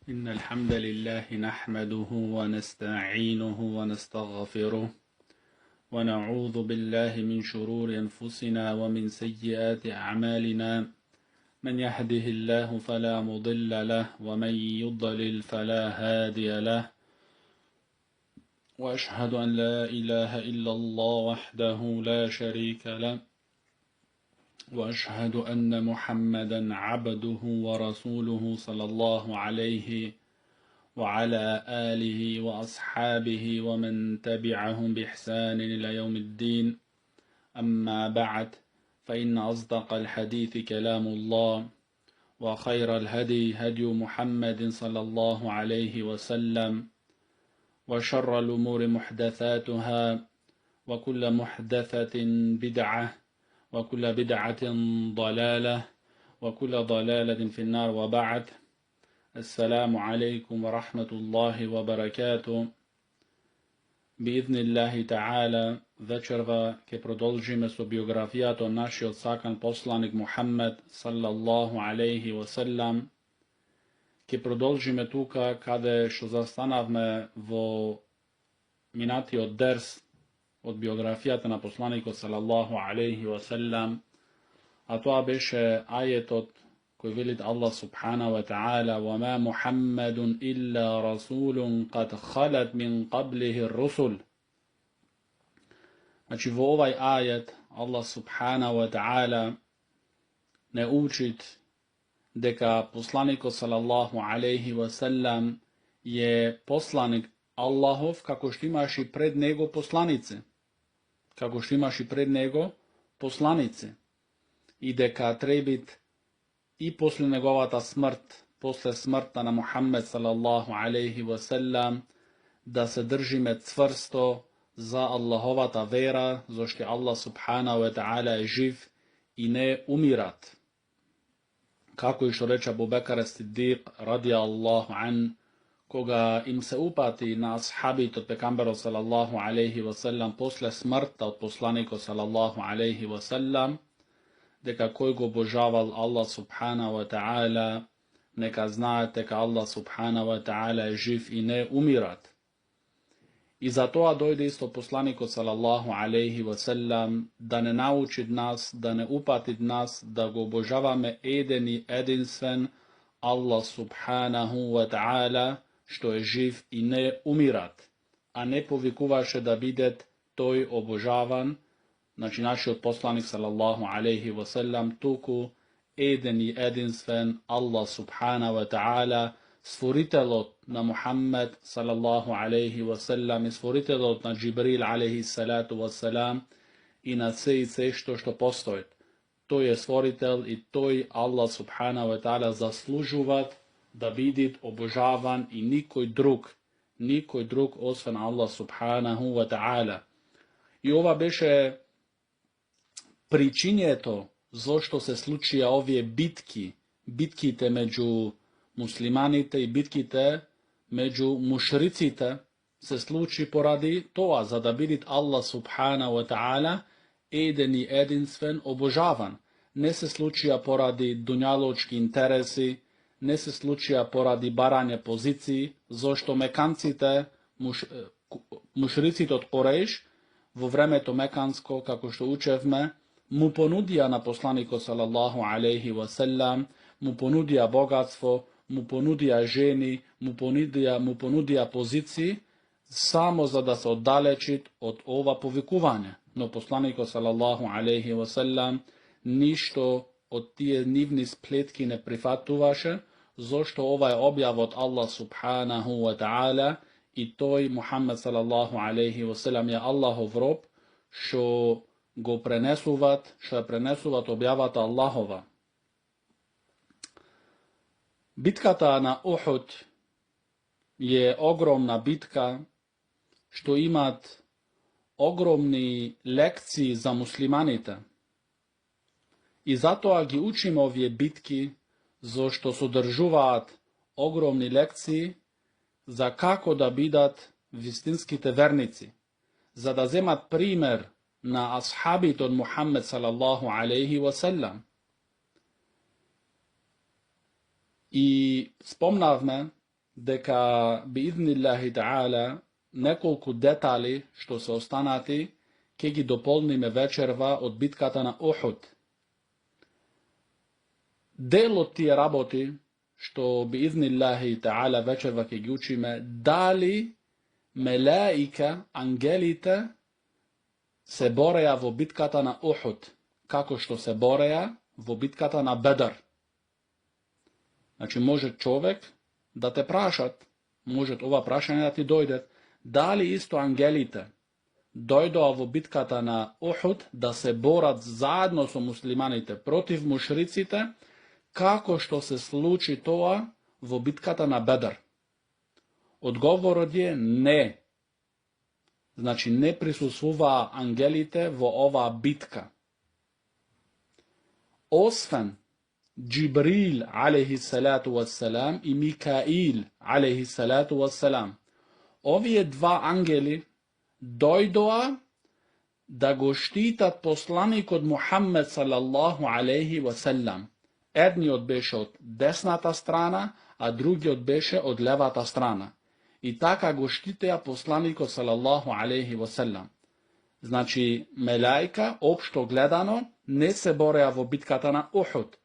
إن الحمد لله نحمده ونستعينه ونستغفره ونعوذ بالله من شرور أنفسنا ومن سيئات أعمالنا من يهده الله فلا مضل له ومن يضلل فلا هادي له وأشهد أن لا إله إلا الله وحده لا شريك له وأشهد أن محمدا عبده ورسوله صلى الله عليه وعلى آله وأصحابه ومن تبعهم بإحسان إلى يوم الدين. أما بعد، فإن أصدق الحديث كلام الله، وخير الهدي هدي محمد صلى الله عليه وسلم، وشر الأمور محدثاتها، وكل محدثة بدعة، وكل بدعة ضلالة، وكل ضلالة في النار. وبعد. Assalamu alaikum wa rahmatullahi wa barakatuh. Biidhnillahi ta'ala, večerva ke продолжиме со биографијата од нашиот сакан посланик Мухаммед саллаллаху алейхи ва селам. Ке продолжиме тука каде што застанавме во минатиот дерс од биографијата на посланикот саллаллаху алейхи ва селам, а тоа беше ајетот кој велит Allah subhanahu wa ta'ala: وَمَا مُحَمَّدٌ إِلَّا رَسُولٌ قَدْ خَلَتْ مِنْ قَبْلِهِ الرُّسُلُ. Значи во овај ајет Allah subhanahu wa ta'ala не учит дека посланикот салаллаху алейхи ва селам е посланик Аллахов, како што имаше пред него посланици. Како што имаше пред него посланици. И дека требит и после неговата смрт, после смртта на Мухаммед салаллаху алейхи ва селам, да се држиме цврсто за Аллаховата вера, зашто Allah субханаху ва та'ала е жив и не умират. Како и што рече Абу Бекр ес-Сиддик ради Аллаху ан, кога им се упати на асхабите од пекамберот салаллаху алейхи ва селам после смртта од посланикот салаллаху алейхи ва селам, дека кој го обожавал Allah subhanahu wa ta'ala, нека знаат дека Allah subhanahu wa ta'ala е жив и не умират. И затоа дојде исто посланикот салаллаху алейхи ва селам да не научи нас, да не упати нас да го обожаваме еден и единствен Allah subhanahu wa ta'ala, што е жив и не умират, а не повикуваше да бидет тој обожаван, значи нашиот посланик салаллаху алейхи ва селам, туку еден и единствен Allah subhanahu wa ta'ala, створителот на Мухаммед салаллаху алейхи ва селам и створителот на Джибрил алейхи салату ва селам и на се и се што постои. Тој е створител и тој Allah subhanahu wa ta'ala заслужуваат да биде обожаван и никој друг освен Allah subhanahu wa ta'ala. И ова беше причињето зошто се случија овие битките меѓу муслиманите и битките меѓу мушриците се случи поради тоа, за да бидит Allah subhanahu wa ta'ala еден и единствен обожаван. Не се случија поради дуњалочки интереси, не се случија поради барање позиции, зошто меканците, мушриците од Курейш во времето меканско, како што учевме, му понудија на посланикот салаллаху алейхи ва селам, му понудија богатство, му понудија жени, му понудија позиции, само за да се оддалечит од ова повикување. Но посланикот салаллаху алейхи ва селам ништо од тие нивни сплетки не прифатуваше, зашто ова е објав од Allah subhanahu wa ta'ala и тој Мухаммед салаллаху алейхи ва селам е Аллахов роб, што го пренесуват објавата Аллахова. Битката на Ухуд е огромна битка, што имат огромни лекции за муслиманите. И затоа ги учиме овие битки, зашто содржуваат огромни лекции за како да бидат вистинските верници, за да земат пример на асхабите од Мухаммед салаллаху алейхи ва селам. И спомнавме дека bi idnillahi ta'ala неколку детали што се останати ќе ги дополниме вечерва од битката на Ухуд. Дел од тие работи што би идниллахи таала вечерва ќе ги учиме, дали мелаика, ангелите, се бореја во битката на Ухуд, како што се бореја во битката на Бедр. Значи, може човек да те прашат, може ова прашање да ти дојде, дали исто ангелите дојдоа во битката на Ухуд да се борат заедно со муслиманите против мушриците, како што се случи тоа во битката на Бедр? Одговорот е не. Значи, не присуствуваа ангелите во оваа битка. Освен Джибрил, алейхи салату вассалам, и Микаил, алейхи салату вассалам. Овие два ангели дојдоа да го штитат посланикот Мухаммед салаллаху алейхи вассалам. Едниот беше од десната страна, а другиот беше од левата страна. И така го штитеа посланикот салаллаху алейхи вассалам. Значи, мелаика, општо гледано, не се бореа во битката на Ухуд.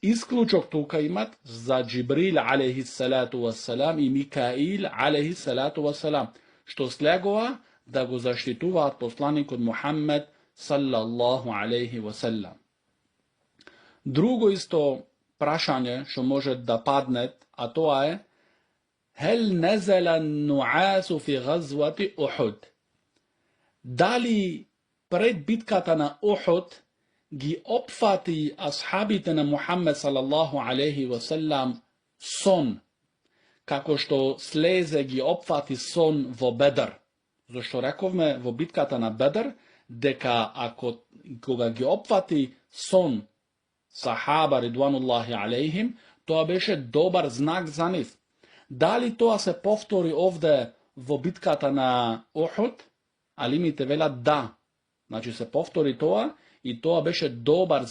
Исклучок тука имат за Джибрил алейхи салату вассалам и Микаил алейхи салату вассалам, што слегува да го заштитуваат посланикот Мухаммед салаллаху алейхи вассалам. Друго исто прашање што може да падне, а тоа е Хел незела нуасу фи газвати Ухуд? Дали пред битката на Ухуд ги опфати асхабите на Мухаммед салаллаху алейхи вассалам сон, како што слезе ги опфати сон во Бедр? Зашто рековме во битката на Бедр дека кога ги опфати сон сахаба ридвануллахи алейхим, тоа беше добар знак за нив. Дали тоа се повтори овде во битката на Ухуд? Алимите велат да. Значи се повтори тоа и тоа беше добар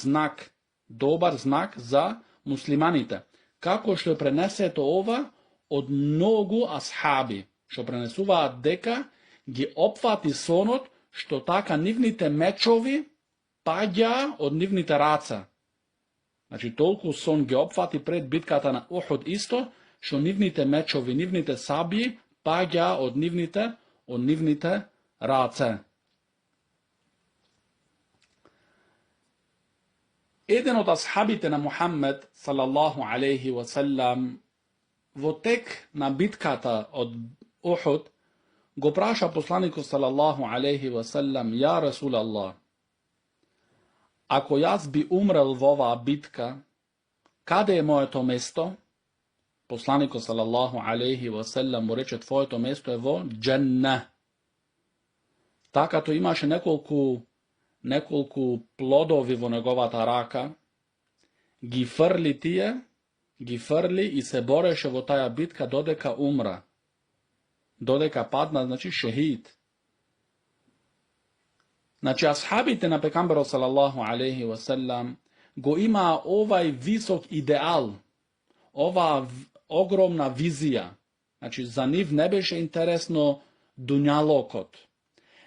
знак за муслиманите. Како што пренесето ова од многу асхаби, што пренесуваат дека ги опфати сонот, што така нивните мечови паѓа од нивните раца. Значи, толку сон ги опфати пред битката на Ухуд исто, што нивните мечови, нивните сабии паѓа од нивните раце. Еден од асхабите на Мухаммед салаллаху алейхи вассалам во тек на битката од Ухуд го праша посланикот салаллаху алейхи вассалам: Ја Расул Аллах, ако јас би умрел во оваа битка, каде е моето место? Посланикот салаллаху алейхи вассалам му рече: твоето место е во џенне. Такато имаше неколку плодови во неговата рака, ги фрли и се бореше во таја битка додека умра. Додека падна, значи шехид. Значи, асхабите на пекамберот салаллаху алейхи вассалам го имаа овај висок идеал, оваа огромна визија. Значи, за нив не беше интересно дуњалокот.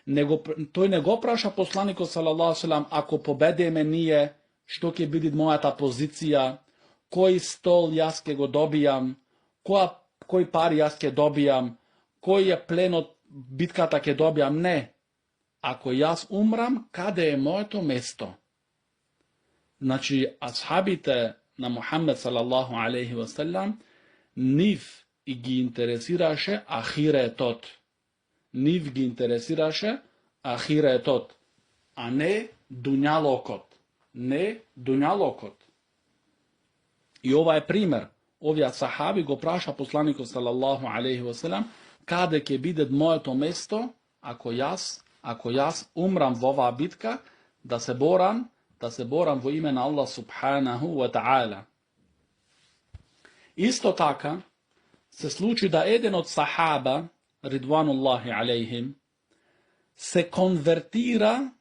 Тој не го праша посланикот салаллаху алейхи, ако победиме ние, што ќе биде мојата позиција, кој стол јас ќе го добијам, кој пари јас ќе добијам, кој е пленот битката ќе добијам. Не. Ако јас умрам, каде е моето место? Значи, асхабите на Мухаммед салаллаху алейхи вассалам, нив и ги интересираше ахиретот. Нив ги интересираше ахиретот, а не дуњалокот. Не дуњалокот. И ова е пример. Овие сахаби го праша посланикот салаллаху алейхи вассалам: каде ќе биде моето место ако јас умрам во оваа битка, да се борам во име на Аллах субханаху ва таала. Исто така се случи да еден од сахаба ридвануллахи алейхим се конвертира,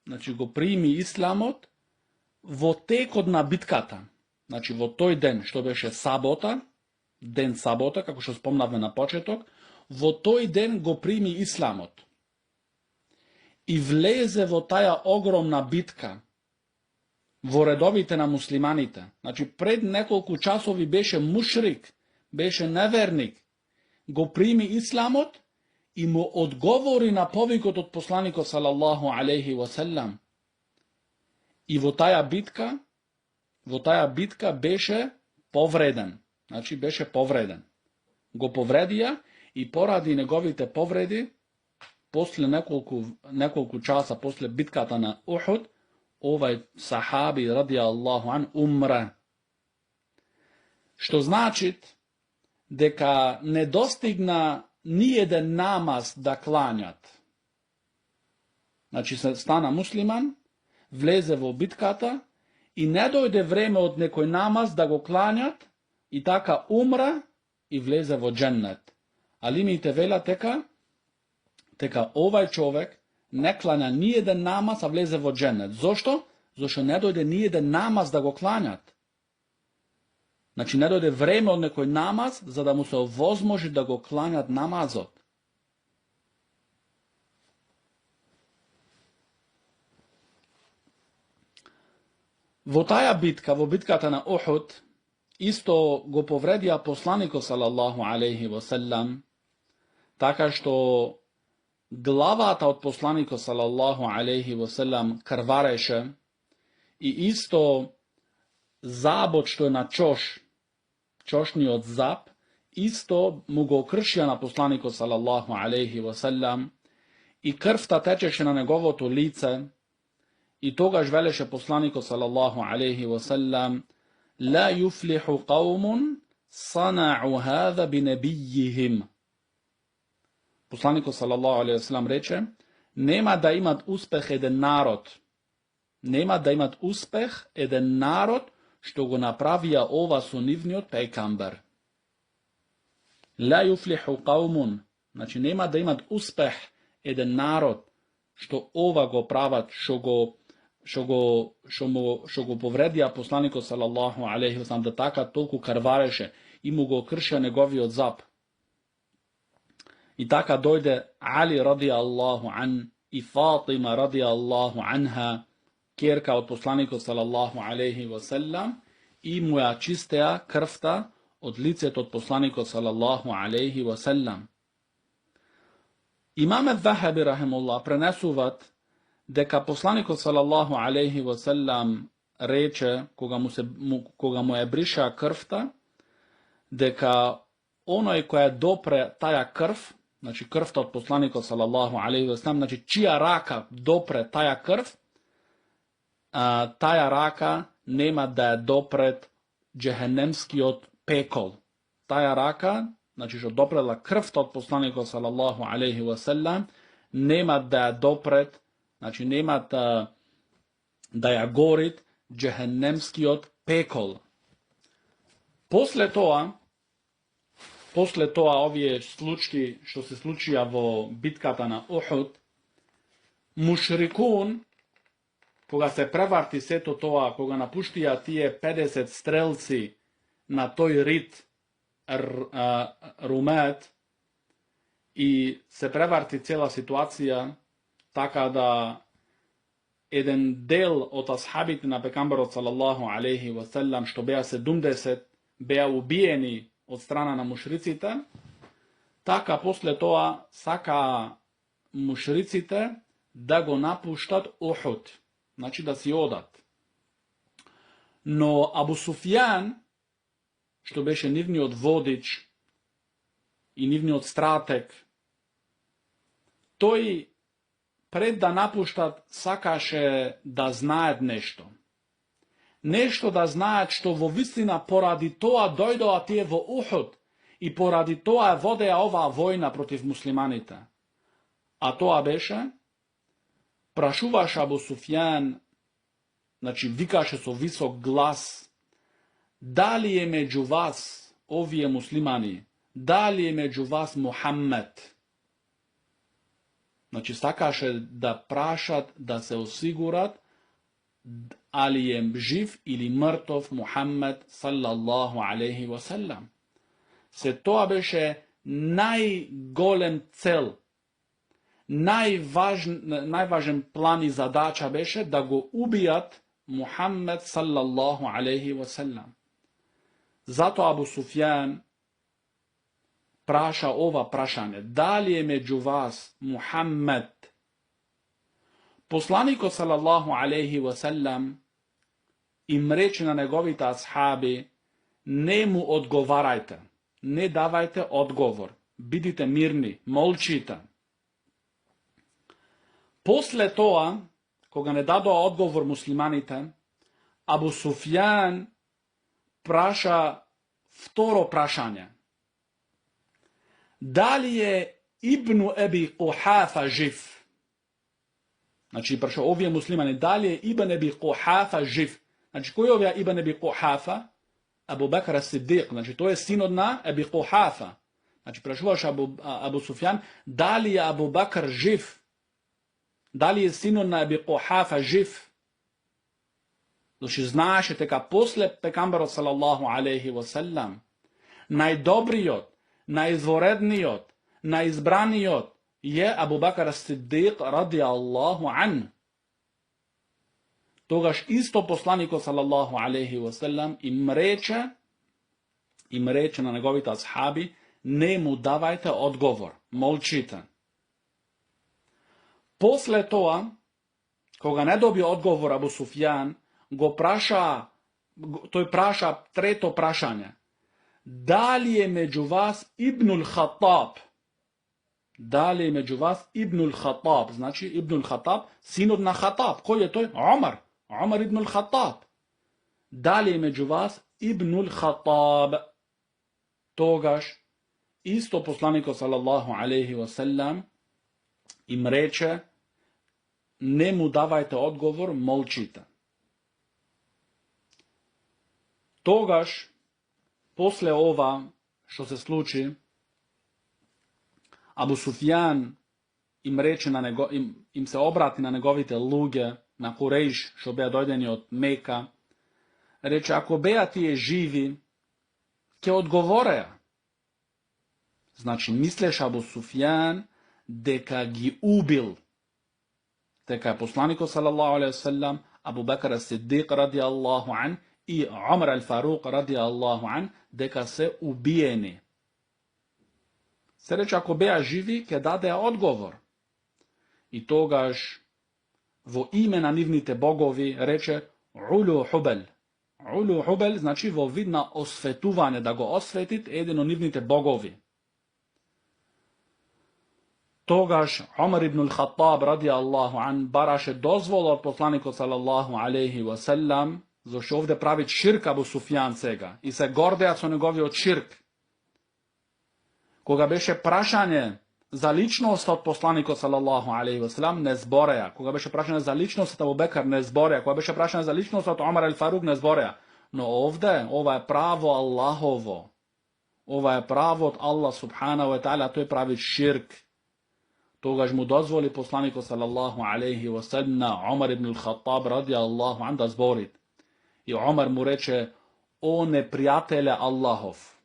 значи го прими исламот во текот на битката. Значи во тој ден што беше сабота, ден сабота, како што спомнавме на почеток, во тој ден го прими исламот и влезе во таа огромна битка во редовите на муслиманите. Значи, пред неколку часови беше мушрик, беше неверник, го прими исламот и му одговори на повикот од посланикот салаллаху алейхи васелам. И во таа битка беше повреден. Значи, беше повреден. Го повредија и поради неговите повреди, после неколку часа после битката на Ухуд, овај сахаби ради Аллаху ан умре. Што значи дека не достигна ниеден намаз да кланјат. Значи се стана муслиман, влезе во битката и не дојде време од некој намаз да го кланјат и така умре и влезе во дженнет. Алимите велат дека овај човек не кланя ниеден намаз, а влезе во дженнет. Зошто? Зошто не дојде ниеден намаз да го кланјат. Значи не дојде време од некој намаз за да му се овозможи да го кланјат намазот. Во таа битка, во битката на Ухуд, исто го повредија посланикот салаллаху алейхи васелам, така што главата од посланикот салаллаху алейхи васелам крвареше и исто забот што е на чошниот заб, исто му го кршија на посланикот салаллаху алейхи васелам и крвта течеше на неговото лице и тогаш велеше посланикот салаллаху алейхи васелам: ла юфлиху қаумун сана'у хаза бинебијихим. Посланикот салаллаху алейхи васелам рече: нема да имат успех еден народ што го направија ова со нивниот пејкамбер. Ла юфлиху қаумун, значи нема да имат успех еден народ што ова го прават, што го повредија посланикот салаллаху алейхи васелам, да така толку карвареше и му го кршија неговиот заб. И така дојде Али ради Аллаху ан и Фатима ради Аллаху анха, керка од посланикот салаллаху алейхи васелам, и му ја чистеа крвта од лицето од посланикот салаллаху алейхи васелам. Имаме Захаби рахимуллах пренесуват дека посланикот салаллаху алейхи васелам рече, кога му е бриша крвта, дека оној кој допре таја крв, значи крвта од посланикот салаллаху алейхи васелам, значи чија рака допре таја крв, таја рака нема да ја допрет джехенемскиот пекол. Таја рака, значи што допрела крвта од посланикот салаллаху алейхи васелам, нема да ја допрет, значи нема да ја горит джехенемскиот пекол. После тоа овие случаи што се случија во битката на Ухуд, мушрикун, кога се преварти сето тоа, кога напуштија тие 50 стрелци на тој рит Румет и се преварти цела ситуација, така да еден дел од асхабите на пекамберот салаллаху алейхи васелам, што беа 70, беа убиени од страна на мушриците, така после тоа сака мушриците да го напуштат Ухуд, значи да си одат. Но Абу Суфјан, што беше нивниот водич и нивниот стратег, тој пред да напуштат сакаше да знаат нешто. Нешто да знаат што во вистина поради тоа дојдоа тие во Ухуд и поради тоа водеа оваа војна против муслиманите. А тоа беше, прашуваше Абу Суфјан, значи викаше со висок глас: дали е меѓу вас овие муслимани, дали е меѓу вас Мухаммед? Значи сакаше да прашат, да се осигурат али е жив или мртов Мухаммед салаллаху алейхи васелам. se тоа беше најголем цел, најважен план и задача беше да го убијат Мухаммед саллаллаху алейхи ва селам. Зато Абу Суфјан праша ова прашање: дали е меѓу вас Мухаммед? Посланикот саллаллаху алейхи ва селам им рече на неговите асхаби: не му одговарајте, не давајте одговор, бидите мирни, молчите. После тоа, кога не дадоа одговор муслиманите, Абу Суфјан праша второ прашање: дали е Ибн Еби Кухафа жив? Значи, праша овие муслимани: дали е Ибн Еби Кухафа жив? Значи, кој е овие Ибн Еби Кухафа? Абу Бекр ас-Сиддиқ, значи тој е синот на Еби Кухафа. Значи, прашуваш Абу Суфјан: дали е Абу Бекр жив? Дали е синот на Еби Кухафа жив? Значи, знаеше дека после пекамберот салаллаху алейхи ва селам, најдобриот, најизворедниот, најизбраниот е Абу Бекр ас-Сиддиқ ради Аллаху ан. Тогаш исто посланикот салаллаху алейхи ва селам им рече на неговите асхаби: не му давајте одговор, молчите. После тоа, кога не доби одговор Абу Суфјан, тој праша трето прашање: дали е меѓу вас Ибнул Хатаб? Дали е меѓу вас Ибнул Хатаб? Значи, Ибнул Хатаб, синот на Хатаб. Кој е тој? Омар Ибнул Хатаб. Дали е меѓу вас Ибнул Хатаб? Тогаш, исто посланикот салаллаху алейхи ва селам им рече: не му давајте одговор, молчите. Тогаш, после ова што се случи, Абу Суфјан им се обрати на неговите луѓе, на Курејш, што беа дојдени од Мека. Рече: ако беа тие живи, ќе одговореа. Значи, мислеше Абу Суфјан дека ги убил, дека е посланикот салаллаху алейхи ва селам, Абу Бекр ас-Сиддиқ ради Аллаху ан и Омар ал-Фарук ради Аллаху ан, дека се убиени. Се рече, ако беа живи, ќе дадеа одговор. И тогаш, во име на нивните богови, рече: Улу Хубел. Улу Хубел значи во вид на осветување, да го осветит еден од нивните богови. Тогаш Омар ибн ал-Хаттаб ради Аллаху ан бараше дозвола од посланикот салаллаху алейхи ва селам, зашто овде прави ширк Абу Суфјан сега и се гордеат со неговиот ширк. Кога беше прашање за личноста од посланикот салаллаху алейхи ва селам, не збореа. Кога беше прашање за личноста од Абу Бекр, не збореа. Кога беше прашање за личноста од Омар ал-Фарук, не збореа. Но овде, ова е право Аллахово. Ова е право од Аллах субхана ва таала, тој прави ширк. Тогаш му дозволи посланикот салаллаху алейхи ва селам на Омар ибн ал-Хаттаб ради Аллаху ан да зборит. И Омар му рече: о непријателе Аллахов,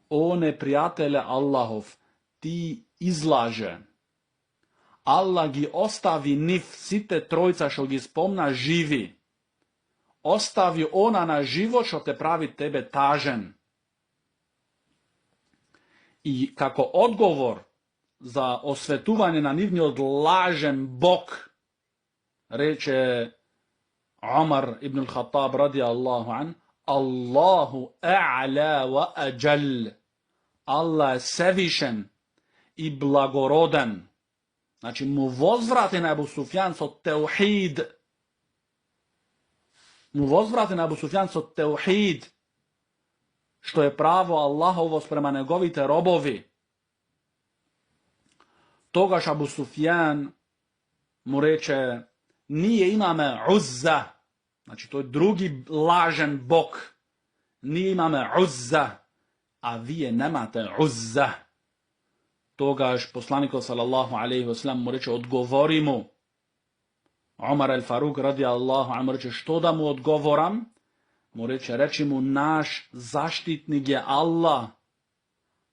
о непријателе Аллахов, ти излаже. Аллах ги остави нив сите тројца што ги спомна живи. Остави она на живот што те прави тебе тажен. И како одговор за осветување на нивниот лажен Бог, рече Омар ибн ал-Хаттаб ради Аллаху ан: Аллаху а'ла ва аджал. Аллах е севишен и благороден. Значи, му возврати на Абу Суфјан со теухид. Му возврати на Абу Суфјан со теухид, што е право Аллахово спрема неговите робови. Тогаш Абу Суфјан му рече: ние имаме Узза, значи тој други лажен Бог. Ние имаме Узза, а вие немате Узза. Тогаш посланикот салаллаху алейхи ва селам му рече: одговори му. Омар ал-Фарук ради Аллаху ан му рече: што да му одговорам? Му рече: речи му, наш заштитник е Аллах.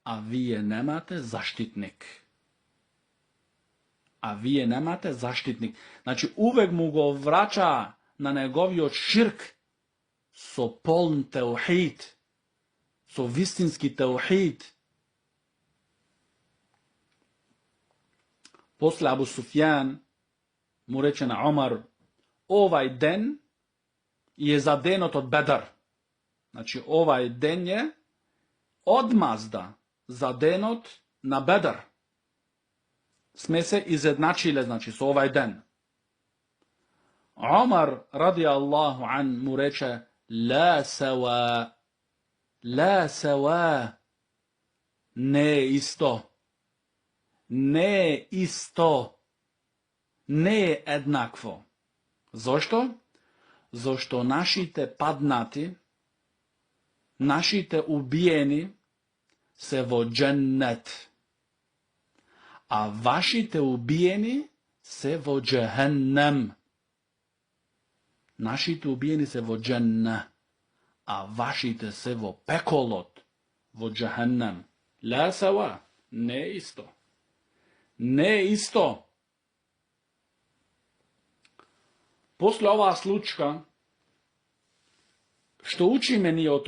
a vi je nemate, zaštitnik. A vi je nemate, zaštitnik. Znači, uvek mu go vraća na njegovio širk, so poln teuhid, so vistinski teuhid. Posle Abu Sufjan mu reče na Omar, ovaj den je zadenot od Bedar. Znači, ovaj den je odmazda zadenot na Bedar. Sme se izjednačile, znači, s ovaj den. Omar, radijallahu an, mu reče, la sawa, ne isto, ne isto, ne jednakvo. Zašto? Zašto našite padnati, našite ubijeni se vo džennet, a vašite ubijeni se vo džehennem. Našite ubijeni se vo džennet, a vašite se vo pekolot, vo džehennem. La sawa, ne isto. Ne isto. Posle ova slučka, što uči meni od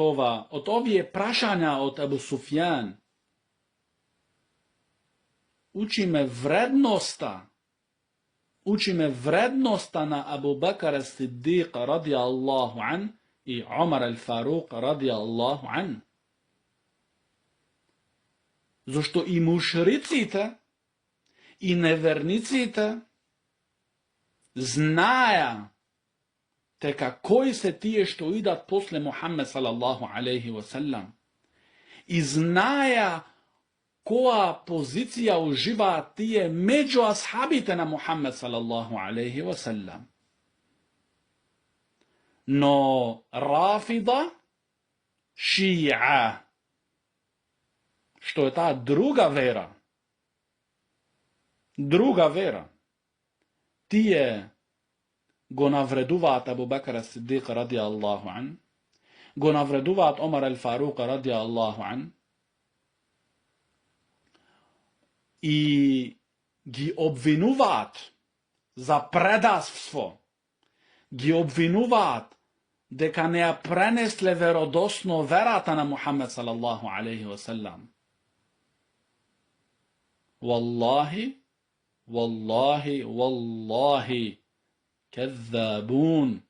ovije prašanja od Abu Sufjan, uči me vrednosta na Abu Bakara Siddiqa radijallahu an i Omar al-Faruq radijallahu an. Zašto i mušricite i nevernicite znaja teka koji se tije što idat posle Muhammed sallallahu alaihi wasallam i znaja koja pozicija uživa tije među ashabite na Muhammed sallallahu alaihi wasallam. No Rafida, Šija, što je ta druga vera, tije go navreduvat Abu Bakara Siddiqa radijallahu an, go navreduvat Omar al-Faruqa radijallahu an, i gi obvinuvat za predavstvo, gi obvinuvat deka ne prenesle verodosno verata na Muhammed sallallahu alaihi wasallam. Wallahi, kezzabun,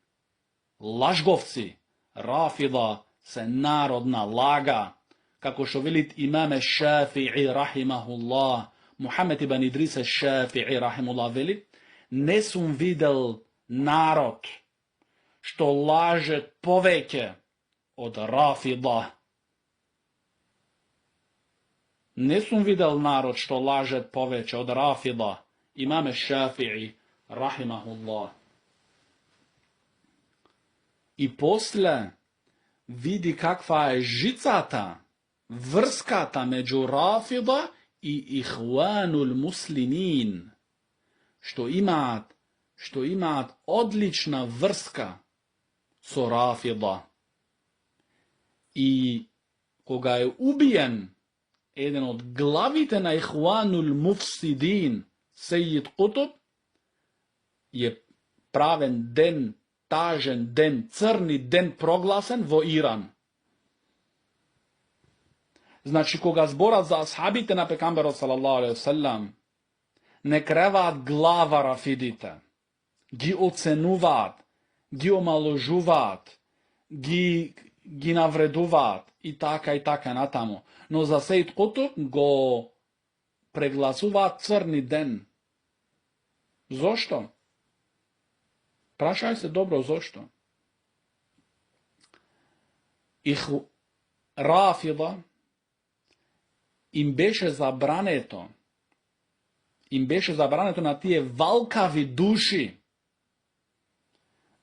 lažgovci, Rafida se narodna laga, kako što velit imame Šafi'i rahimahullah, Muhammed ibn Idris Šafi'i rahimahullah veli, ne sum videl narod što laže poveke od Rafida. Ne sum videl narod što laže poveke od Rafida, imame Šafi'i rahimahullah. I posle vidi kakva je žicata, vrskata među Rafida i Ihwanul Muslimin, što imat odlična vrska so Rafida. I koga je ubijen jedan od glavite na Ihwanul Mufsidin, Sejid Qutb, je praven den, tažen den, crni den proglasen vo Iran. Znači, koga zborat za ashabite na pekamberu sallallahu alaihi wasallam, ne krevat glava Rafidite, gi ocenuvat, gi omaložuvat, gi navreduvat i taka natamo. No za Sejid Qutb go preglasuvat crni den. Zašto? Prašaj se dobro zašto. Rafida im beše zabraneto na tije valkavi duši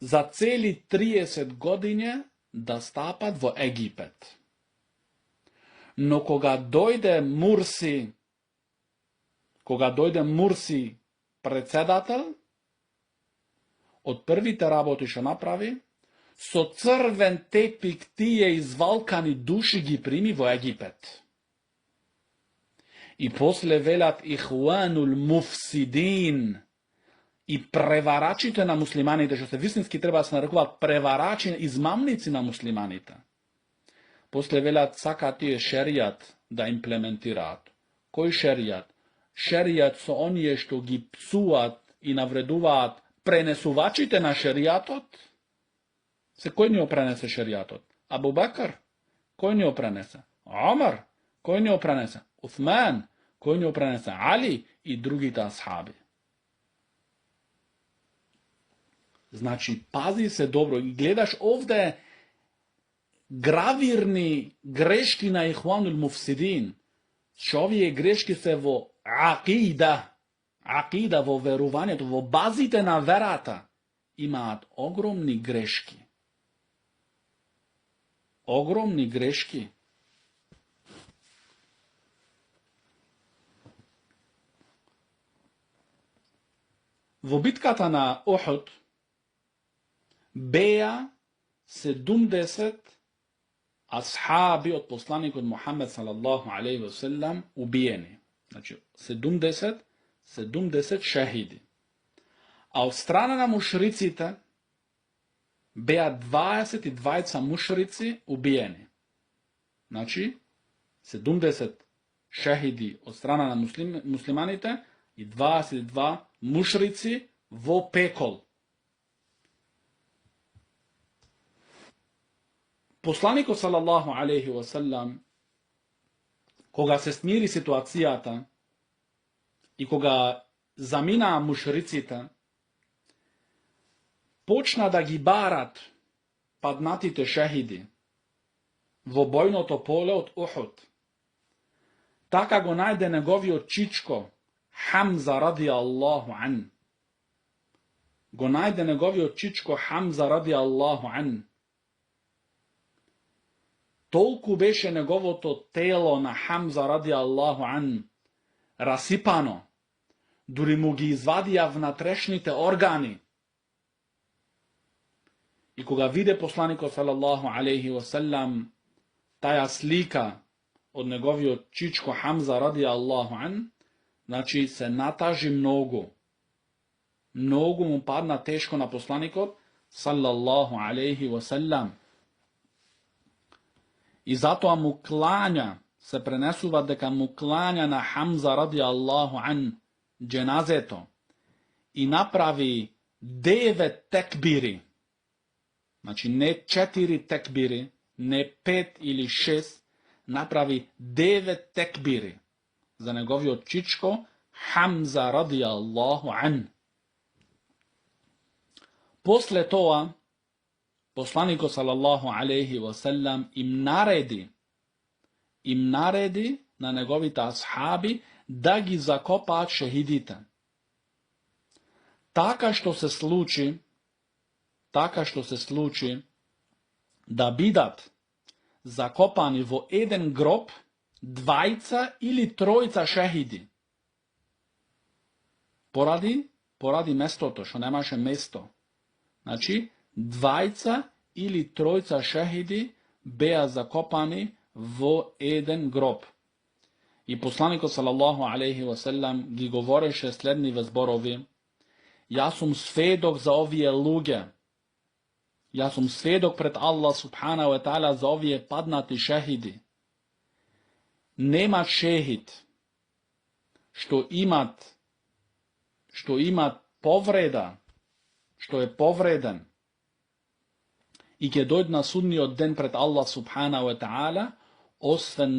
za celi 30 godine da stapat vo Egipet. No koga dojde Mursi predsedatelj, od prvite raboti što napravi, so crven tepik tije izvalkani duši gi primi vo Egipet. I posle velat ihwanul mufsidin, i prevaračite na muslimanite, što se vistinski treba se narekovat prevarači, izmamnici na muslimanite. Posle velat sakati je šerijat da implementirat. Koji šerijat? Šerijat su onije što gi psuat i navreduvat, prenesuvačite na šerijatot. Se koji njo prenese šerijatot? Abu Bakr? Koji njo prenese? Omar? Koji njo prenese? Uthman? Koji njo prenese? Ali i drugi ta ashabi. Znači, pazi se dobro i gledaš ovdje gravirni greški na ihwanul mufsidin. Čovjek greški se vo aqida vo verovanje, vo bazite na verata, imat ogromni greški. Ogromni greški. Vo bitkata na Uhud beja 70 ashabi od poslanika od Muhammed sallallahu alaihi wa sallam ubijeni. Znači 70 šehidi. A od strana na mušricite beja 22 mušrici ubijeni. Znači 70 šehidi od strana na muslimanite i 22 mušrici vo pekol. Poslaniku sallallahu alaihi wa sallam, koga se smiri situacijata i koga zamina mušricita, počna da gi barat padnatite šehidi vo bojno to pole od Uhud. Taka go najde negovio čičko Hamza radijallahu an. Go najde negovio čičko Hamza radijallahu an. Tolku beše njegovo to telo na Hamza radijallahu an rasipano, duri mu gi izvadija vnatrešните organi. I koga vide poslaniko sallallahu alaihi wasallam, taja slika od njegovio čičko Hamza radijallahu an, znači se nataži mnogo. Mnogo mu padna teško na poslanikot sallallahu alaihi wasallam. I zato mu klanja, se prenesuva deka mu klanja na Hamza radijallahu an dženazeto i napravi 9 tekbiri. Znači ne 4 tekbiri, ne 5 ili 6, napravi 9 tekbiri za njegovio čičko Hamza radijallahu an. Posle toga poslaniko sallallahu alaihi wasallam im naredi na njegovita ashabi da gi zakopat šehidite. Taka što se sluči da bidat zakopani vo jedan grob dvajca ili trojca šehidi. Poradi mesto to, što nemaše mesto. Znači, dvajca ili trojca šehidi beja zakopani vo jedan grob. I poslaniko sallallahu alaihi wasallam gi govoreše slednjive zborovi: ja sam svedok za ovije luge. Ja sam svedok pred Allah subhanahu wa ta'ala za ovije padnati šehidi. Nema šehid što imat povreda, što je povreden i ke dođe na sudnji den pred Allah subhanahu wa ta'ala, osven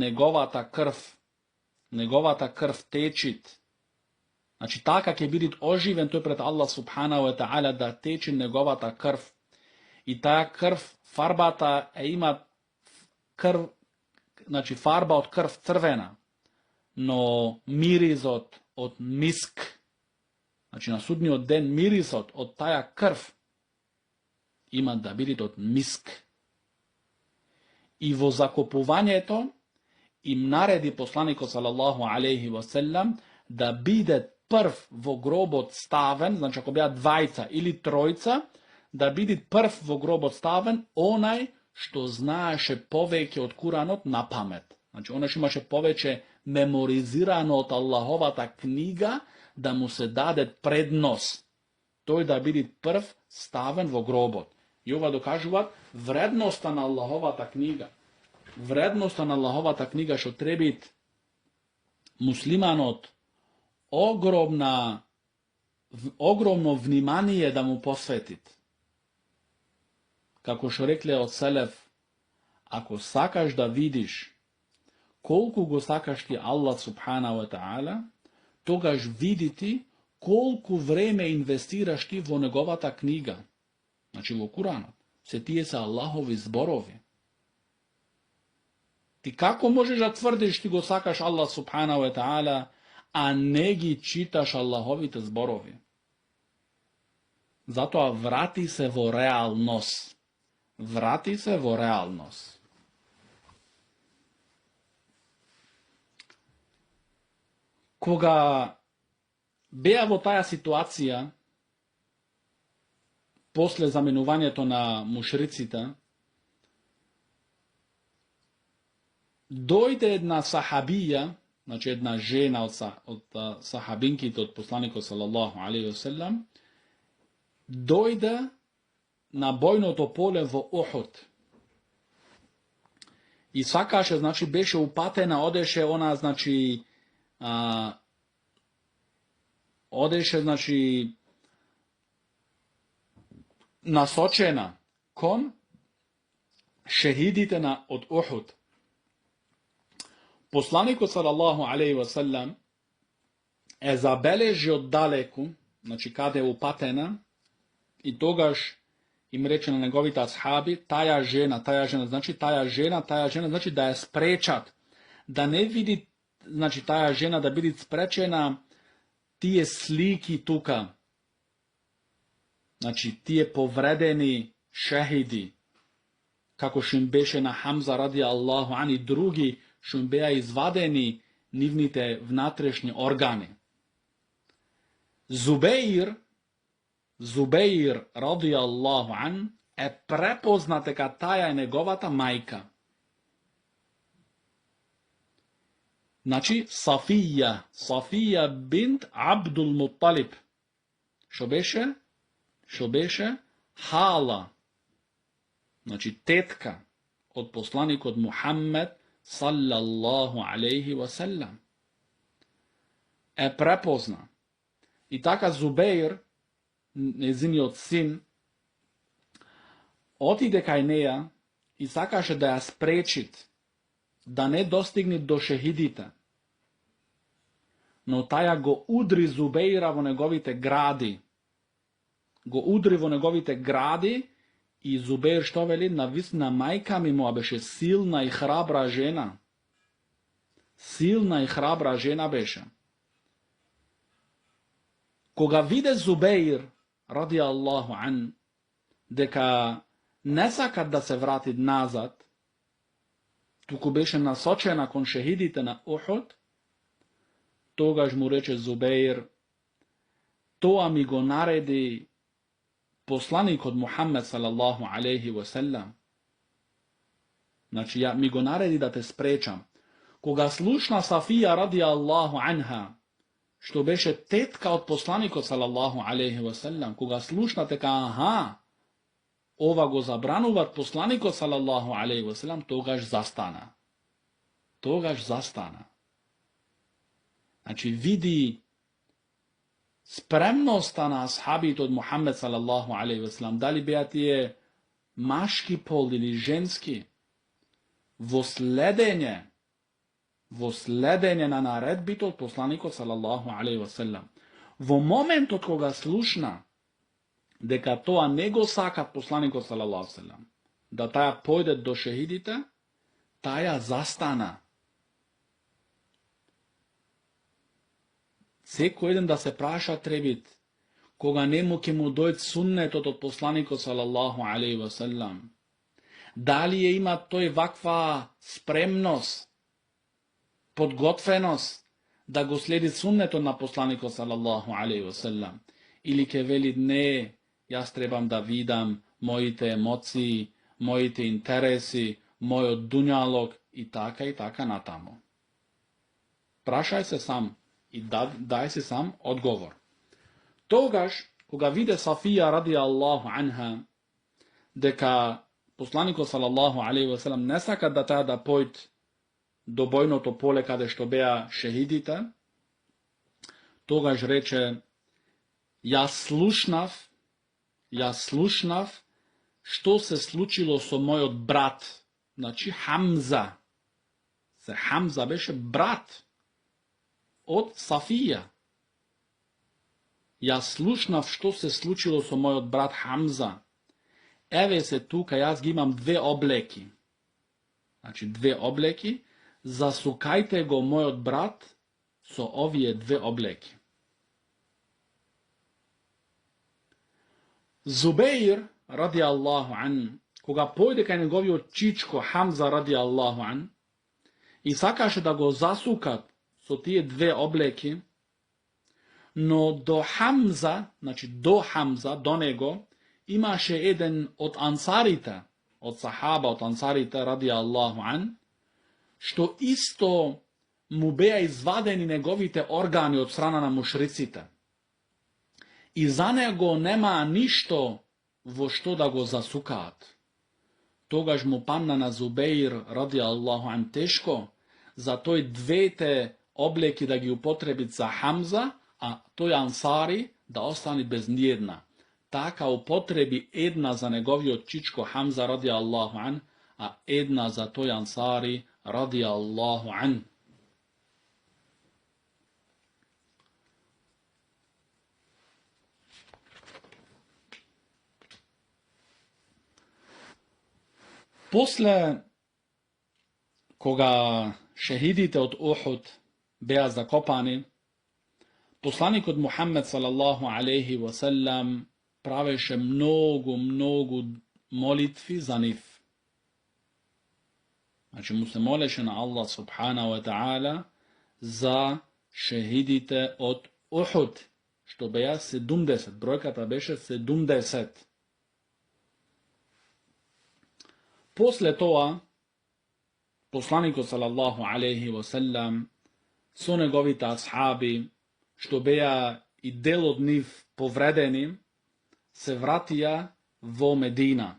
negovata krv tečit. Znači, taka ke bidit oživen, to je pred Allah subhanahu wa ta'ala da teči negovata krv. I ta krv farbata ima krv, znači farba od krv crvena, no miris od misk. Znači, na sudnji den miris od taja krv ima da bidit od misk. I vo zakopovanje to im naredi poslaniko sallallahu alaihi wasallam da bide prv vo grob odstaven, znači ako bija dvajca ili trojca, da bidi prv vo grob odstaven onaj što znaše poveke od Kuranot na pamet. Znači onaj što imaše poveće memorizirano od Allahovata knjiga, da mu se dade prednost. Той да биде прв ставен во гробот. И ова докажуваат вредноста на Аллаховата книга. Вредноста на Аллаховата книга што требит муслиманот огромно внимание да му посветит. Како што рекле од Селев, ако сакаш да видиш колку го сакаш ти Аллах субхана ва таала, тогаш види ти колку време инвестираш ти во неговата книга. Значи во Куранот. Се тие се Аллахови зборови. Ти како можеш да тврдиш ти го сакаш Аллах субхана ва таала, а не ги читаш Аллаховите зборови? Затоа врати се во реалност. Врати се во реалност. Кога беа во таа ситуација, после заменувањето на мушриците, дојде една сахабија, значи една жена од сахабинките од посланикот салаллаху алейхи ва селем, дојде на бојното поле во Ухуд. И сакаше, значи, беше упатена, одеше она, значи, одеше, значи, насочена кон шехидите од Ухуд. Посланикот салаллаху алейхи ва селем е забележи од далеку, значи каде е упатена, и тогаш им рече на неговите асхаби, таа жена, значи да ја спречат, да не види, значи таа жена да биде спречена тие слики тука, значи тие повредени шехиди, како што им беше на Хамза ради Аллаху ан и други, што им беа извадени нивните внатрешни органи. Зубеир ради Аллаху ан е препознат дека таа е неговата мајка. Значи Сафија бинт Абдул Мутталиб. Што беше хала. Значи тетка од посланикот Мухаммед саллаллаху алейхи ва селем. Е препозна. И така Зубеир, незиниот син, отиде кај неја и сакаше да ја спречит да не достигне до шехидите. Но таја го удри Зубеира во неговите гради. И Зубеир што вели? Навистина мајка ми му беше силна и храбра жена. Силна и храбра жена беше. Кога виде Зубеир ради Аллаху ан дека не сакат да се врати назад, туку беше насочена кон шехидите на Ухуд, тогаш му рече Зубеир, тоа ми го нареди посланикот Мухаммед салаллаху алейхи ва селем. Значи, ми го нареди да те спречам. Кога слушна Сафија ради Аллаху анха, што беше тетка од посланикот салаллаху алейхи ва селем, кога слушна дека ова го забрануват посланикот салаллаху алейхи ва селем, тогаш застана. Значи, види спремноста на асхабите од Мухаммед салаллаху алейхи ва селем, дали беа тие машки пол или женски, во следење на наредбите од посланикот салаллаху алейхи ва селем. Во моментот кога слушна дека тоа не го сакат посланикот салаллаху алейхи ва селем, да таја појде до шехидите, таја застана. Секој еден да се праша требит, кога нему ќе му дојде суннетот од посланикот салаллаху алейхи ва селем, дали ја има тој ваква спремност, подготвеност да го следи суннетот на посланикот салаллаху алейхи ва селем, или ќе вели не, јас требам да видам моите емоции, моите интереси, мојот дуњалог и така натаму. Prašaj se sam i daj si sam odgovor. Тогаш, кога виде Сафија ради Аллаху анха, дека посланикот салаллаху алейхи ва селем не сака да таа да појд до бојното поле каде што беа шехидите, тогаш рече, јас слушнав што се случило со мојот брат, значи Хамза. Хамза беше брат од Сафија. Јас слушнав што се случило со мојот брат Хамза. Еве се тука, јас ги имам две облеки. Значи, две облеки. Засукајте го мојот брат со овие две облеки. Зубеир, ради Аллаху ан, кога појде кај неговиот чичко Хамза, ради Аллаху ан, и сакаше да го засукат со тие две облеки, но до Хамза, значи до Хамза, до него, имаше еден од ансарите, од сахаба, од ансарите, ради Аллаху ан, што исто му беа извадени неговите органи од страна на мушриците. И за него нема ништо во што да го засукаат. Тогаш му панна на Зубеир, ради Аллаху ан, тешко, за тој двете облеки да ги употребит за Хамза, а тој ансари да остане без ниедна. Така употреби една за неговиот чичко Хамза, ради Аллаху ан, а една за тој ансари, ради Аллаху ан. После, кога шехидите од Ухуд беа закопани, посланикот Мухаммед салаллаху алейхи ва селам правеше многу молитви за нив. Значи му се молеше на Аллах субхана ва таала за шехидите од Ухуд, што беа 70, бројката беше 70. После тоа, посланикот салаллаху алейхи ва селам со неговите асхаби, што беа и дел од нив повредени, се вратија во Медина.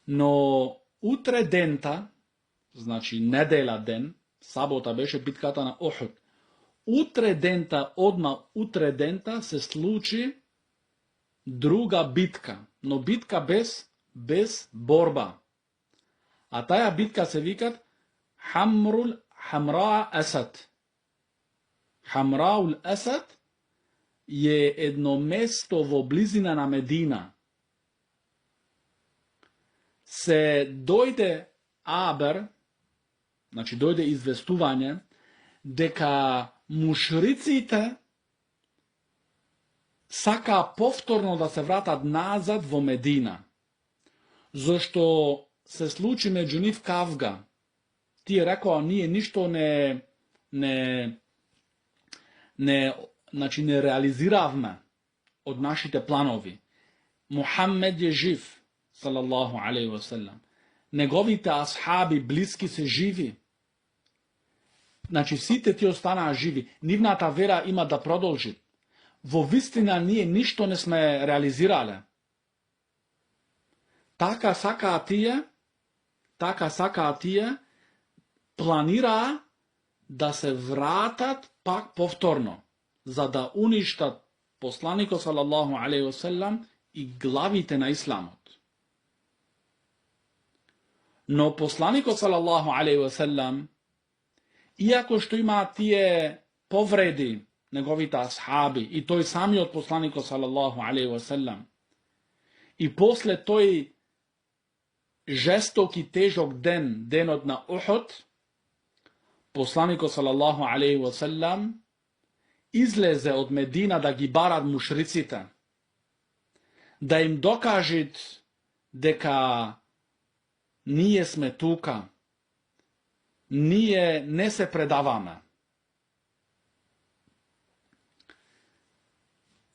Но утре дента, значи недела ден, сабота беше битката на Ухуд. Одма утре дента се случи друга битка, но битка без борба. А таја битка се викат Хамраул Асад. Хамраул Асад е едно место во близина на Медина. Се дојде значи дојде известување дека мушриците сака повторно да се вратат назад во Медина, зашто се случи меѓу нив кавга. Тие рекоа, ние ништо значи не реализиравме од нашите планови. Мухаммед е жив, салаллаху алейхи ва селам. Неговите асхаби блиски се живи. Значи сите тие останаа живи. Нивната вера има да продолжи. Во вистина ние ништо не сме реализирале. Така сакаат тие, планираа да се вратат пак повторно, за да уништат посланикот салаллаху алейхи ва селам и главите на исламот. Но посланикот салаллаху алейхи ва селам, иако што има тие повреди, неговите асхаби и тој самиот посланикот салаллаху алейхи ва селам, и после тој жесток и тежок денот на Ухуд, посланикот салаллаху алейхи ва селам излезе од Медина да ги барат мушриците, да им докажат дека ние сме тука, ние не се предаваме.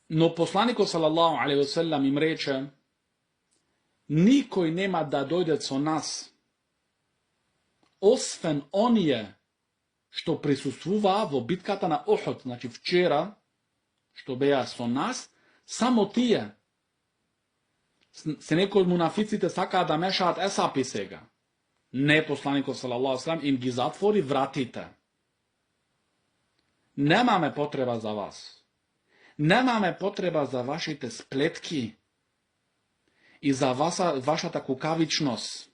Но посланикот салаллаху алейхи ва селам им рече, никој нема да дојде со нас, освен оние што присуствуваа во битката на Охот, значи вчера, што беа со нас, само тие. Се некои од мунафиците сакаат да мешаат есапи сега. Не, посланикот салаллаху алейхи ва салам им ги затвори вратите. Немаме потреба за вас. Немаме потреба за вашите сплетки и за вашата кукавичност.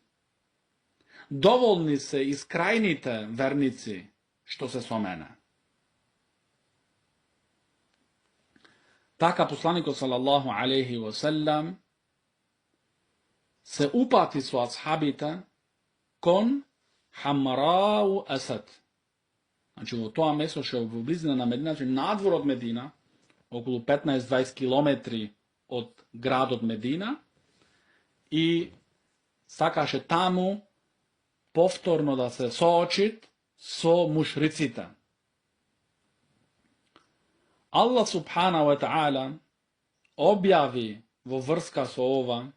Доволни се искрајните верници што се со мене. Така посланикот салаллаху алейхи ва салам се упати со асхабите кон Хамрау Асад. Значи во тоа место што во близина на Медина, значи надвор од Медина, околу 15-20 километри од градот Медина, и сакаше таму повторно да се соочит со мушриците. Аллах субхана ва таала објави во врска со ова,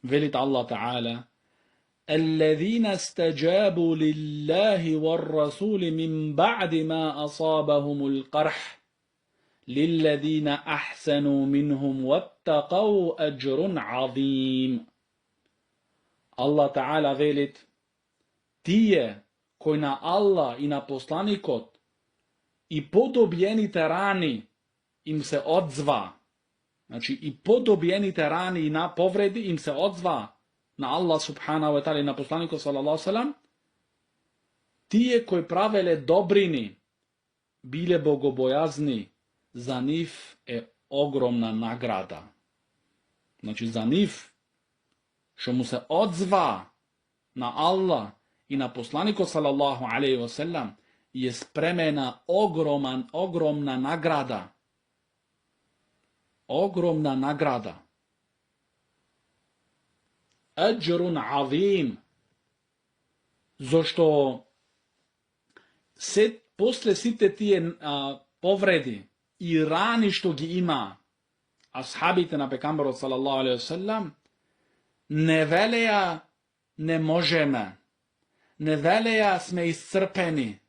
велит Аллах таала: الذين استجابوا لله والرسول من بعد ما أصابهم القرح للذين أحسنوا منهم واتقوا أجر عظيم. Allah Ta'ala velit: tije koji na Allah i na poslanikot i podobjeните rani im se odzva, znači i podobjeните rani i na povredi im se odzva na Allah subhanahu wa ta'ala i na poslaniku sallallahu sallam, tije koji pravele dobrini, bile bogobojazni, za njih je ogromna nagrada. Znači za njih, što mu se odzva na Allah i na poslaniku sallallahu alaihi wa sallam, je spremena ogromna nagrada. Ogromna nagrada. Ajrun azim. Zašto posle site tije povredi i rani što gi ima ashabite na pekamberu sallallahu alaihi wa sallam, ne veleja ne možeme, ne veleja sme iscrpeni,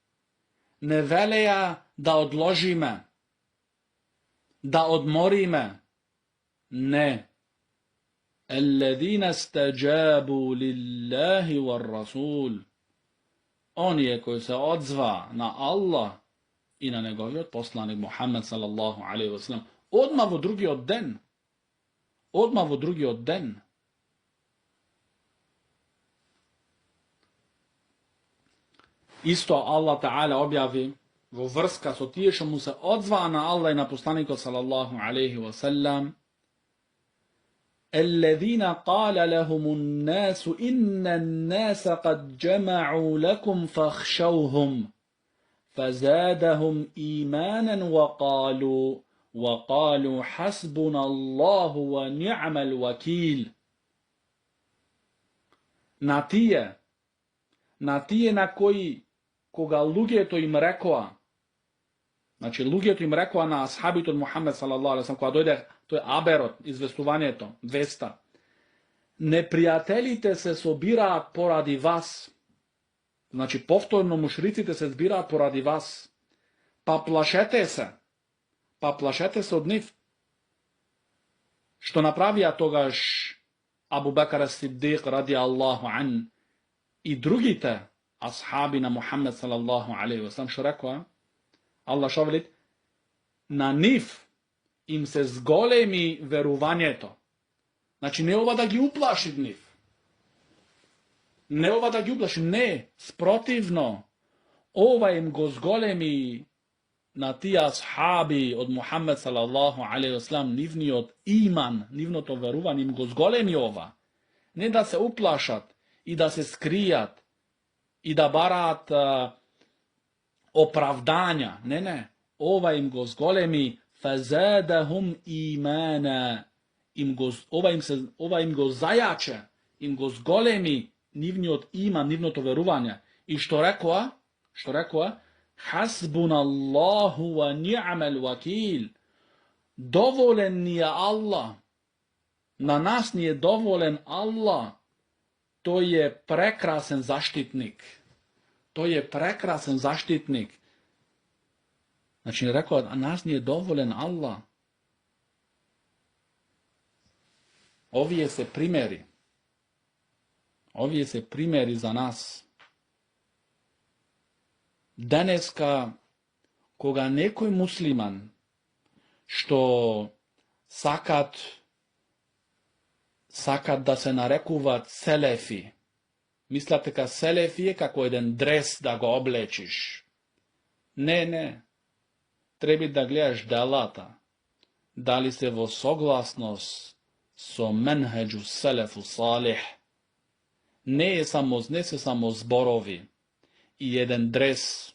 ne veleja da odložime, da odmorime. Ne. Alladhina stajabu lillahi war rasul. On je koji se odzva na Allah i na njegovi poslanik Muhammed sallallahu alaihi wa sallam. Odmah vo drugi od den. Odmah vo drugi od den. Isto Allah Ta'ala objavi vo vrska so tije što mu se odzva na Allah i na poslanika sallallahu alaihi wa sallam: الذين قال لهم الناس إن الناس قد جمعوا لكم فاخشوهم فزادهم إيمانا وقالوا حسبنا الله ونعم الوكيل. Na tije na koji koga lugjeto im rekla, znači lugjeto im rekla na ashabitu Muhammed sallallahu alaihi wa sallam, koja dojde, to je aberot, izvestovanje to, vesta. Neprijateljite se sobira poradi vas. Znači povtorno mušricite se zbira poradi vas. Pa plašete se od njih. Što napravija togaž Abu Bakr as-Siddiq radijallahu an i drugite ashabi na Muhammed sallallahu alaihi wa sallam, što rekao, Allah što velit, na njih im se zgolemi veruvanje to. Znači ne ova da gi uplaši njih. Ne ova da gi uplaši, ne, sprotivno. Ova im go zgolemi na ti ashabi od Muhammed sallallahu alaihi wa sallam, nivni od iman, nivno to veruvan, im go zgolemi ova. Ne da se uplašat i da se skrijat i da barat opravdanja. Ne. Ova im go zgolemi fazadahum imana. Ova im go zajače, im go zgolemi nivni od iman, nivno to verovanja. I što rekao? Hasbunallahu wa ni'mal wakil. Dovolen nije Allah. Na nas nije dovolen Allah to je prekrasan zaštitnik. To je prekrasan zaštitnik. Znači, rekao, a nas nije dovoljen Allah. Ovije se primjeri za nas. Daneska, koga nekoj musliman, što sakat da se narekuva selefi. Mislite ka selefi je kako jedan dres da ga oblečiš. Ne. Treba da gledaš delata. Da li se vo soglasnost so menheđu selefu salih. Ne se samo zborovi i jedan dres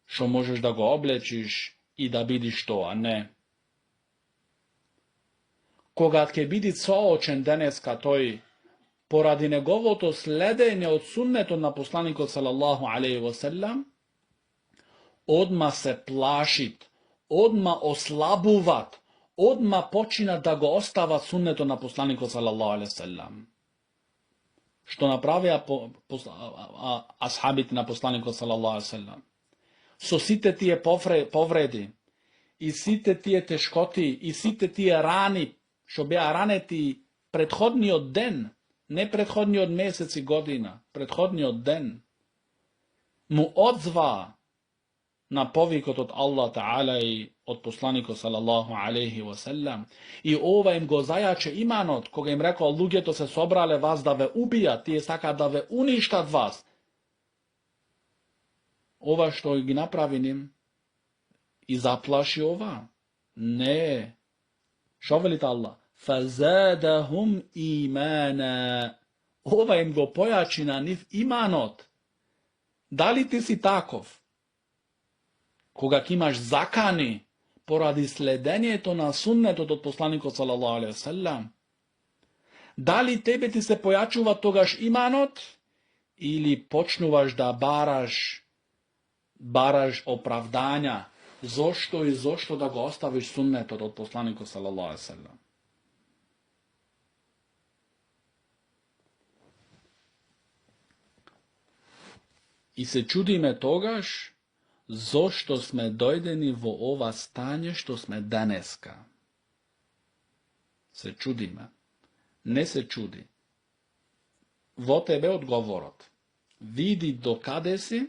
što možeš da ga oblečiš i da vidiš to, a ne. Koga ke vidi soočen daneska toj, poradi njegovo sledenje od sunnetu na poslaniku sallallahu alaihi wasallam, odma se plašit, odma oslabuvat, odma počina da ga ostava sunnetu na poslaniku sallallahu alaihi wasallam. Što napravija ashabiti na poslaniku sallallahu alaihi wasallam. So site tije povredi, i site tije teškoti, i site tije rani, što bija raneti prethodni od den, ne prethodni od meseci godina, prethodni od den, mu odzva na povikot od Allah Ta'ala i od poslanika sallallahu alaihi wasallam. I im go zajače imanot, koga im rekao, luge to se sobrale vas da ve ubija, ti je saka da ve uništat vas. Ova što gi napravinim i zaplaši ova? Ne. Što velite Allah? Fazadahum imana. Im go pojači na njih imanot. Da li ti si takov? Koga imaš zakani, poradi sledenje to na sunnetu od poslanika sallallahu alaihi wasallam. Da li tebe ti se pojačuva togaš imanot? Ili počnuvaš da baraš opravdanja, zašto da ga ostaviš sunnet od poslanika sallallahu alaihi wasallam. I se čudi me togaš, zašto sme dojdeni vo ova stanje što sme daneska. Se čudi me. Ne se čudi. Vo tebe odgovorot. Vidi do kade si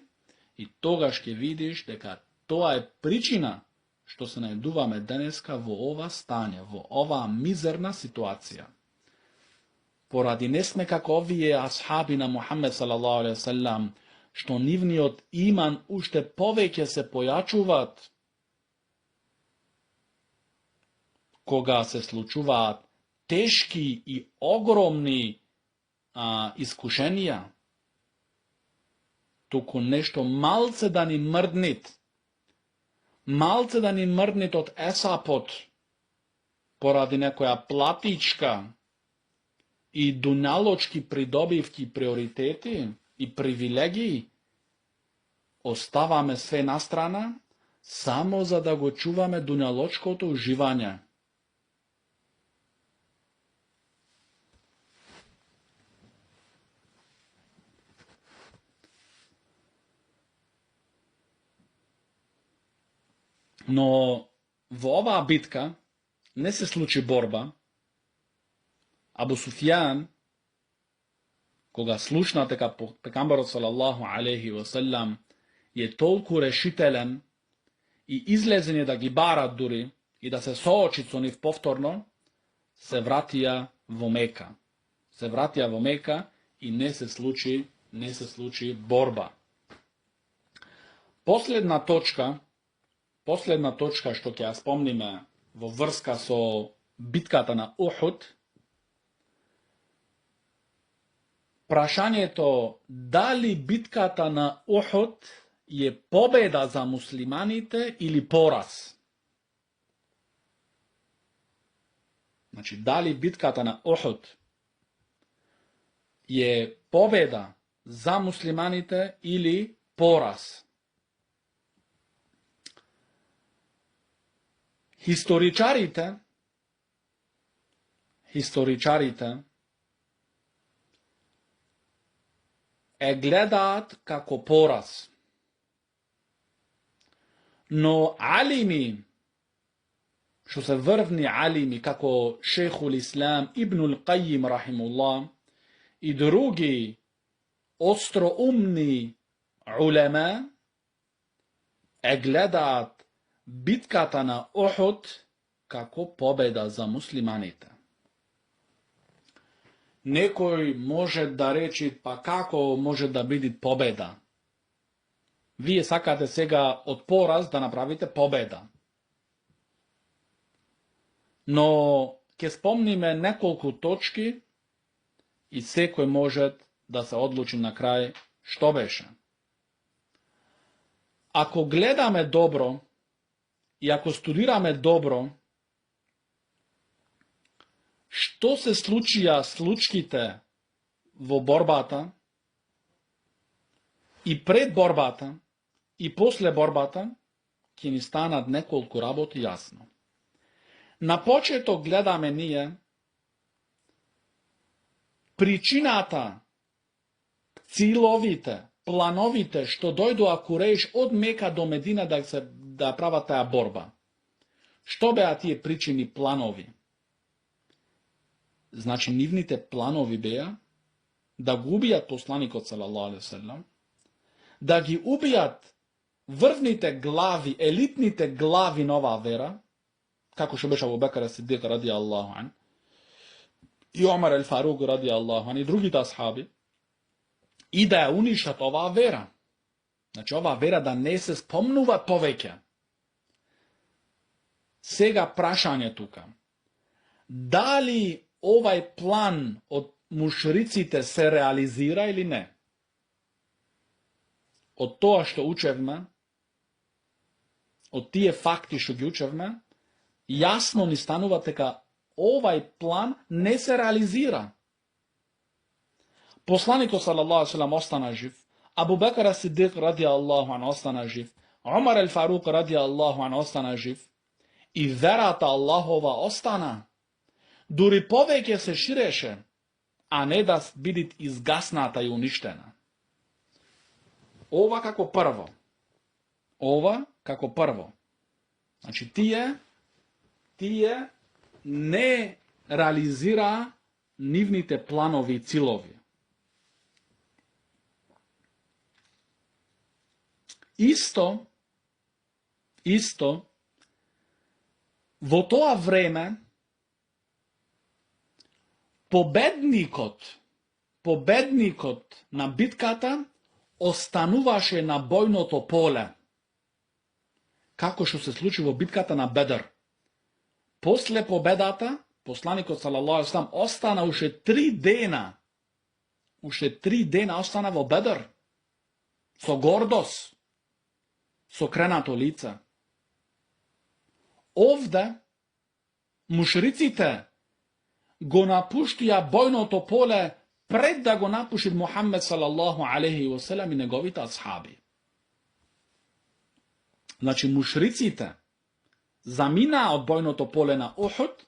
i togaške vidiš deka to je pričina što se najduvame daneska vo ova stanje, vo ova mizerna situacija. Poradi ne sme kako ovije ashabi na Muhammed sallallahu alaihi wasallam, što nivni od iman ušte poveke se pojačuvat, koga se slučuva teški i ogromni iskušenja, tuku nešto malce da ni mrdnit od esapot, poradi nekoja platička i dunjaločki pridobivki prioriteti i privilegiji, ostavame sve na strana, samo za da go čuvame dunjaločko to uživanje. No, v ova bitka ne se sluči borba. Abu Sufjan, koga slušnate ka pekambaru sallallahu alaihi wasallam, je toliko rešitelen i izlezen je da gi bara duri i da se sooči s onih povtorno, se vratija v Meka. Se vratija v Meka i ne se sluči borba. Posledna točka što ke ja spomnime vo vrska so bitkata na Uhud, prašanje je to, da li bitkata na Uhud je pobeda za muslimanite ili poraz. Znači, da li bitkata na Uhud je pobeda za muslimanite ili poraz. Historičarite гледаат како пораз. Но алими, што се врвни алими, како шейхул Ислам Ибнул Кајим рахимуллах и други остроумни улема, гледаат битката на Ухуд како победа за муслиманите. Некој може да речи, па како може да биде победа? Вие сакате сега од пораз да направите победа. Но ќе спомниме неколку точки и секој може да се одлучи на крај што беше. Ако гледаме добро и ако студираме добро, што се случија случките во борбата и пред борбата и после борбата, ќе ни станат неколку работи јасно. На почеток гледаме ние причината, целовите, плановите што дојдоа Куреиш од Мека до Медина да прават таа борба. Што беа тие причини, планови? Значи, нивните планови беа да го убијат посланикот салаллаху алейхи ве селем, да ги убијат врвните глави, елитните глави на оваа вера, како што беше Абу Бекр ас-Сидик ради Аллаху ан, и Омар ел-Фарук ради Аллаху ан, и другите асхаби, и да ја уништат оваа вера. Значи, оваа вера да не се спомнува повеќе. Сега прашање тука. Дали овај план од мушриците се реализира или не? Од тоа што учевме, од тие факти што ги учевме, јасно ни станува дека овај план не се реализира. Посланикот салаллаху алейхи ве селем остана жив, Абу Бекр ас-Сидик ради Аллаху ан остана жив, Омар ел-Фарук ради Аллаху ан остана жив, и верата Аллахова остана. Дури повеќе се ширеше, а не да биде изгасната и уништена. Ова како прво. Ова како прво. Значи, тие не реализира нивните планови и целови. Исто, во тоа време, победникот на битката остануваше на бојното поле, како што се случи во битката на Бедр. После победата, посланикот салаллаху алейхи ве селем остана уште 3 дена. Уште 3 дена остана во Бедр. Со гордост, со кренато лице. Овде мушриците го напуштија бојното поле пред да го напуши Мухаммед салаллаху алейхи ве селем и неговите асхаби. Значи, мушриците заминаа од бојното поле на Ухуд,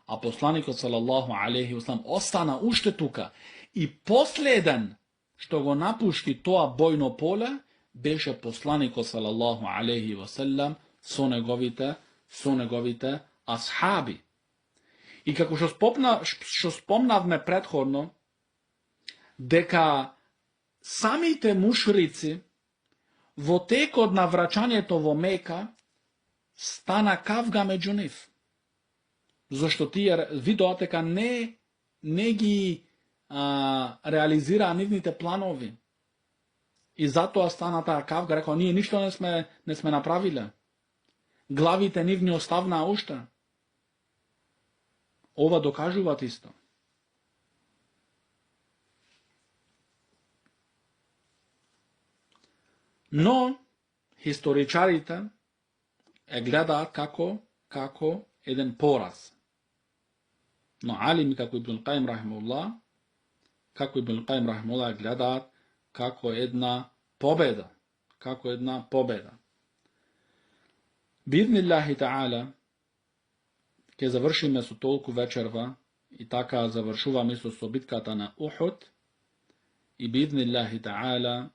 а посланикот салаллаху алейхи ве селем остана уште тука. И последен што го напушти тоа бојно поле беше посланикот салаллаху алейхи ве селем со неговите асхаби. И како што спомнавме претходно, дека самите мушрици во текот на враќањето во Мека стана кавга меѓу нив. Зашто тие видоа дека не ги реализираа нивните планови. И затоа стана таа кавга, рекоа, ние ништо не сме направиле. Главите нивни оставнаа уште. Ова докажуваат исто. Но историчарите гледаат како еден пораз. Но алими како Ибн Кајим рахимуллах, гледаат како една победа. Бидниллахи таала, ќе завршиме со толку вечерва и така завршуваме со битката на Ухуд i bidhnillahi ta'ala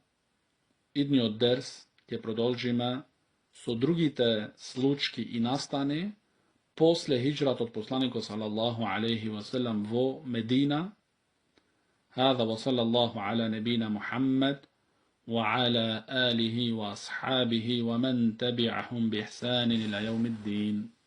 idni od ders ќе продолжиме со другите случки и настани после хиджрат од посланикот салаллаху алейхи васелам во Медина. هذا وصلى الله على نبينا محمد وعلى آله وأصحابه ومن تبعهم بإحسان إلى يوم الدين.